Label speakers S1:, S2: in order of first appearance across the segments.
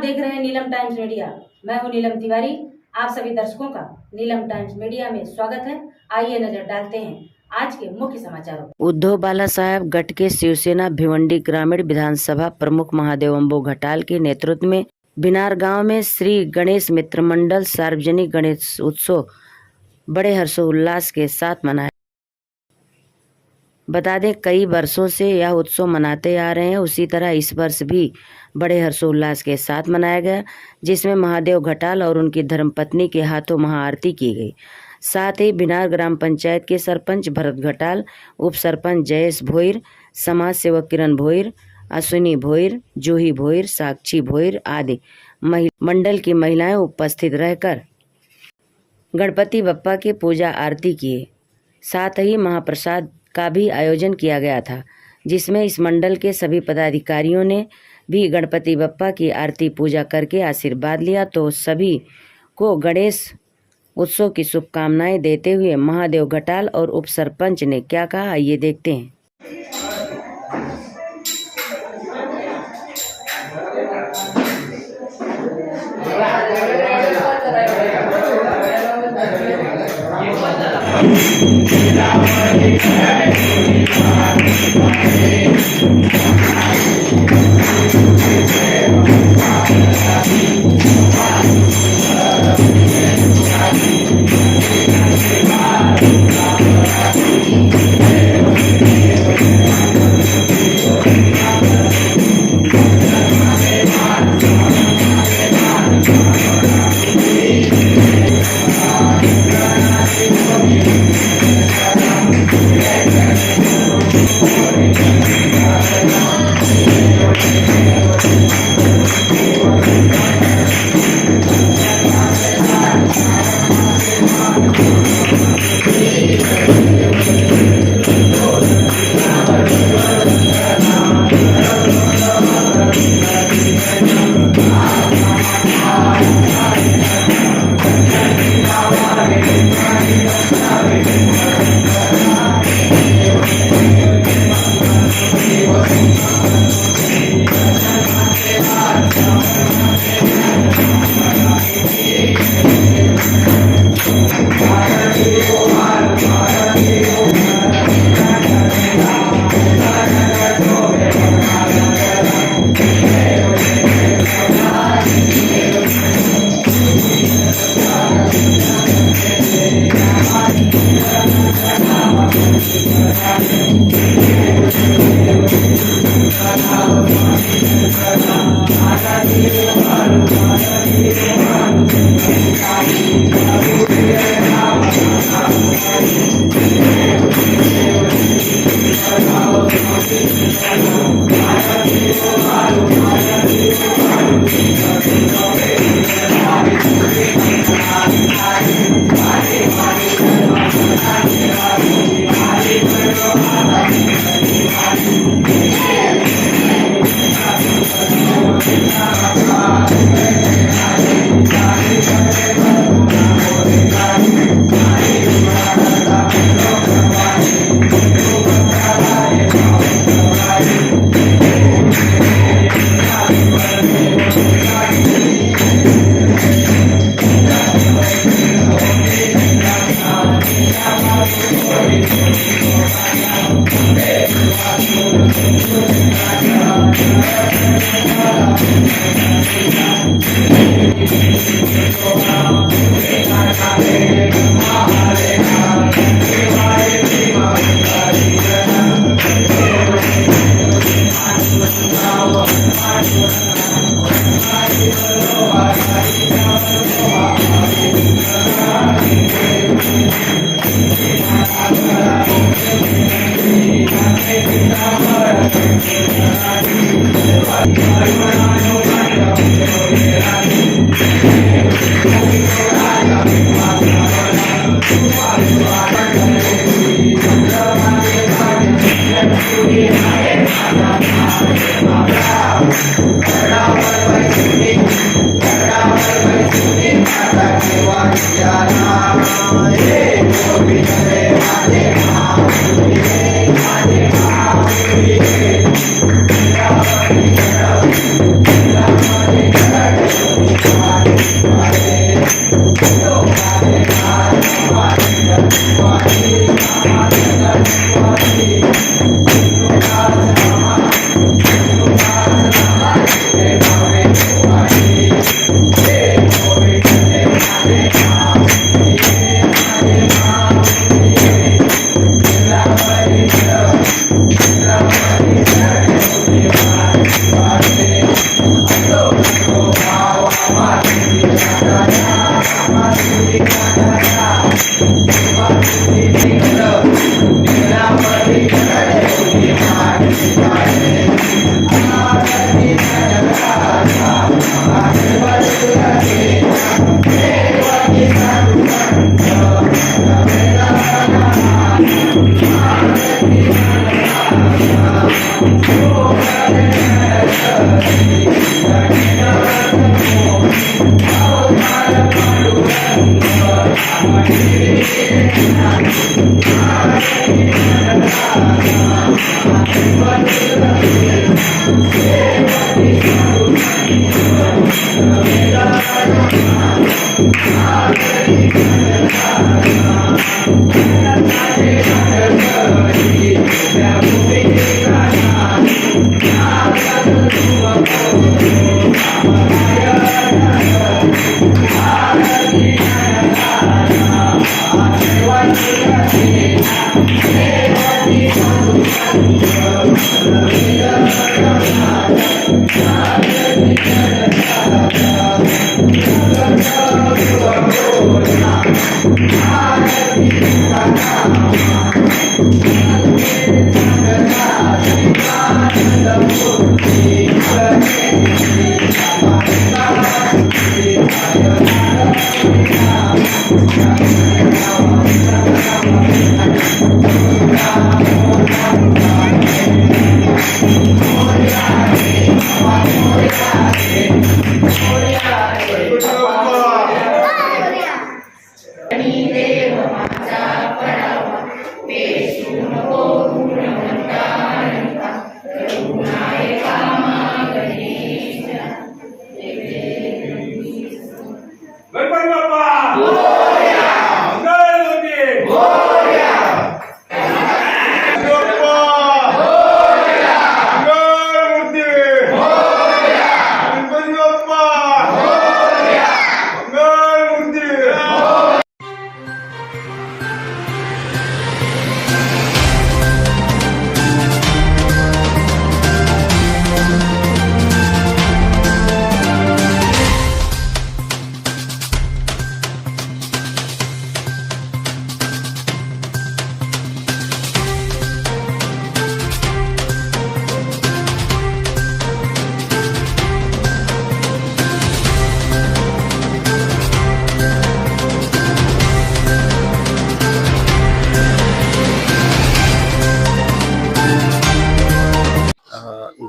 S1: आप देख रहे हैं नीलम टाइम्स मीडिया। मैं हूं नीलम तिवारी। आप सभी दर्शकों का नीलम टाइम्स मीडिया में स्वागत है। आइए नजर डालते हैं आज के मुख्य समाचारों।
S2: उद्धव बालासाहेब गट के शिवसेना भिवंडी ग्रामीण विधानसभा प्रमुख महादेव अम्बो घटाल के नेतृत्व में बिनार गांव में श्री गणेश मित्र मंडल सार्वजनिक गणेश उत्सव बड़े हर्षोल्लास के साथ मनाया। बता दें, कई वर्षों से यह उत्सव मनाते आ रहे हैं। उसी तरह इस वर्ष भी बड़े हर्षोल्लास के साथ मनाया गया, जिसमें महादेव घटाल और उनकी धर्मपत्नी के हाथों महाआरती की गई। साथ ही बिनार ग्राम पंचायत के सरपंच भरत घटाल, उप सरपंच जयेश भोईर, समाज सेवक किरण भोईर, अश्विनी भोईर, जूही भोईर, साक्षी भोईर आदि मंडल की महिलाएं उपस्थित रहकर गणपति बप्पा की पूजा आरती किए। साथ ही महाप्रसाद का भी आयोजन किया गया था, जिसमें इस मंडल के सभी पदाधिकारियों ने भी गणपति बप्पा की आरती पूजा करके आशीर्वाद लिया। तो सभी को गणेश उत्सव की शुभकामनाएं देते हुए महादेव घटाल और उप सरपंच ने क्या कहा, आइए देखते हैं।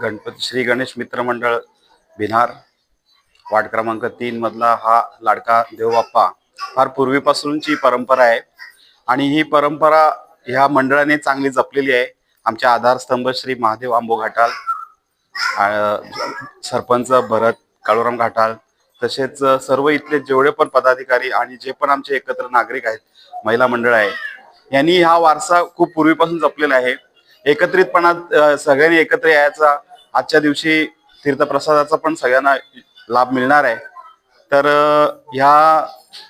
S3: गणपती श्री गणेश मित्र मंडळ भिनार वार्ड क्रमांक 3 मधला हा लाडका देवबाप्पा फार पूर्वीपासूनची परंपरा आहे आणि ही परंपरा ह्या मंडळाने चांगली जपलेली आहे. आमचे आधारस्तंभ श्री महादेव आंबो घाटाल, सरपंच भरत काळूराम घाटाल, तसेच सर्व इथले जेवढे पण पदाधिकारी आणि जे पण आमचे एकत्र नागरिक आहेत, महिला मंडळ आहे, यांनी हा वारसा खूप पूर्वीपासून जपलेला आहे. एकत्रितपणा सगळ्यांनी एकत्र यायचा. आजच्या दिवशी तीर्थप्रसादाचा पण सगळ्यांना लाभ मिळणार आहे. तर ह्या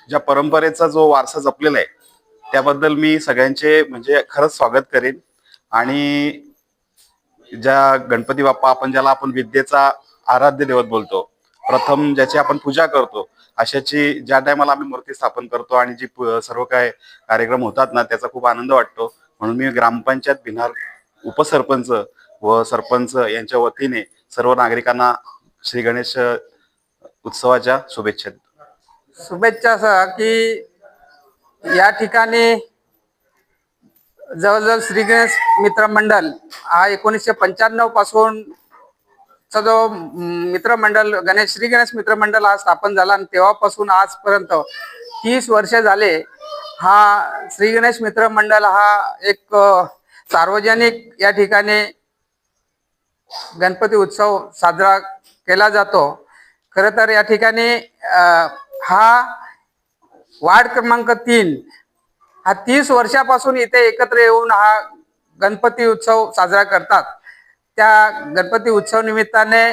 S3: ज्या परंपरेचा जो वारसा जपलेला आहे त्याबद्दल मी सगळ्यांचे म्हणजे खरंच स्वागत करेन. आणि ज्या गणपती बाप्पा आपण ज्याला आपण विद्येचा आराध्य दैवत बोलतो, प्रथम ज्याची आपण पूजा करतो, अशाची ज्या टायमाला आम्ही मूर्ती स्थापन करतो आणि जी सर्व काय कार्यक्रम होतात ना, त्याचा खूप आनंद वाटतो. म्हणून मी ग्रामपंचायत भिनार उपसरपंच व सरपंच यांच्या वतीने सर्व नागरिकांना श्री गणेश उत्सवाच्या शुभेच्छा देतो.
S4: शुभेच्छा सर की या ठिकाणी जवळजवळ श्री गणेश मित्र मंडळ हा 1995 पासून जो मित्रमंडळ श्री गणेश मित्र मंडळ हा स्थापन झाला आणि तेव्हापासून आजपर्यंत 30 वर्ष झाले. हा श्री गणेश मित्र मंडळ हा एक सार्वजनिक या ठिकाणी गणपती उत्सव साजरा केला जातो. खरं तर या ठिकाणी हा वार्ड क्रमांक 3 हा 30 वर्षापासून इथे एकत्र येऊन हा गणपती उत्सव साजरा करतात. त्या गणपती उत्सव निमित्ताने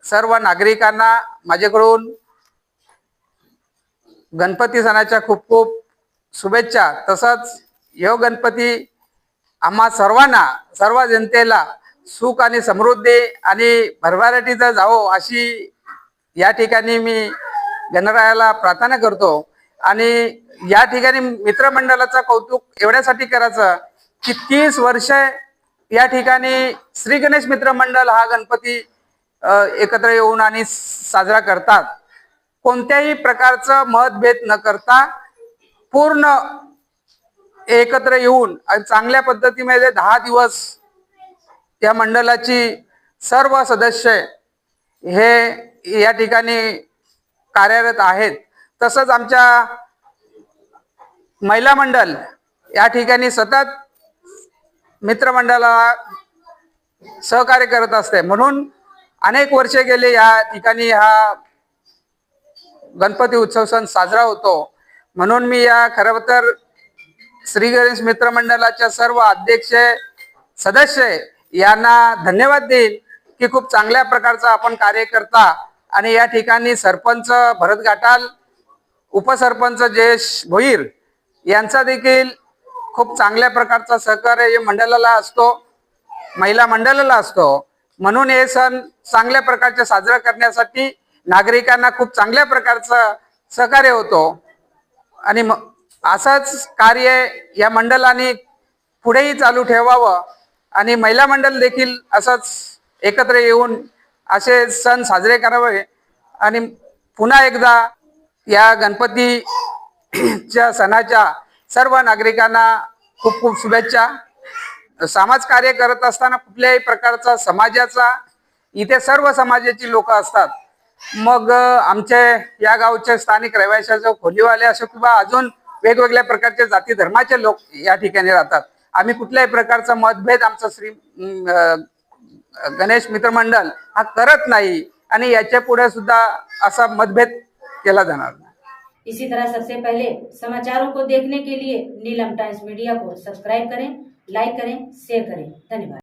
S4: सर्व नागरिकांना माझ्याकडून गणपती सणाच्या खूप खूप शुभेच्छा. तसंच ह्यो गणपती आम्हा सर्वांना, सर्व जनतेला सुख आणि समृद्धी आणि भरभराटीचा जावो अशी या ठिकाणी मी गणरायाला प्रार्थना करतो. आणि या ठिकाणी मित्रमंडळाचं कौतुक एवढ्यासाठी करायचं की 30 वर्ष या ठिकाणी श्री गणेश मित्र मंडळ हा गणपती एकत्र येऊन आणि साजरा करतात. कोणत्याही प्रकारचं मतभेद न करता पूर्ण एकत्र येऊन चांगल्या पद्धतीमध्ये 10 दिवस या मंडळाची सर्व सदस्य हे या ठिकाणी कार्यरत आहेत. तसंच आमच्या महिला मंडळ या ठिकाणी सतत मित्रमंडळाला सहकार्य करत असते. म्हणून अनेक वर्षे गेले या ठिकाणी हा गणपती उत्सव सण साजरा होतो. म्हणून मी या खरं तर श्री गणेश मित्र मंडळाच्या सर्व अध्यक्ष सदस्य यांना धन्यवाद देईल की खूप चांगल्या प्रकारचा आपण कार्य करता. आणि या ठिकाणी सरपंच भरत गाठाल, उपसरपंच जयेश भोईर यांचा देखील खूप चांगल्या प्रकारचा सहकार्य या मंडळाला असतो, महिला मंडळाला असतो. म्हणून हे सण चांगल्या प्रकारचे साजरा करण्यासाठी नागरिकांना खूप चांगल्या प्रकारचं सहकार्य होतो. आणि असंच कार्य या मंडळाने पुढेही चालू ठेवावं आणि महिला मंडळ देखील असंच एकत्र येऊन असे सण साजरे करावे. आणि पुन्हा एकदा या गणपतीच्या सणाच्या सर्व नागरिकांना खूप खूप शुभेच्छा. समाज कार्य करत असताना कुठल्याही प्रकारचा समाजाचा इथे सर्व समाजाची लोक असतात. मग आमचे या गावचे स्थानिक रहिवाशाचे खोलीवाले असो किंवा अजून वेगवेगळ्या प्रकारचे जाती धर्माचे लोक या ठिकाणी राहतात. आम्ही कुठल्याही प्रकारचा मतभेद आमचा श्री गणेश मित्र मंडळ हा करत नाही आणि याच्या पुढे सुद्धा असा मतभेद केला जाणार नाही.
S1: इसी तरह सबसे पहले समाचारों को देखने के लिए नीलम टाइम्स मीडिया को सब्सक्राइब करें, लाइक करें, शेयर करें. धन्यवाद.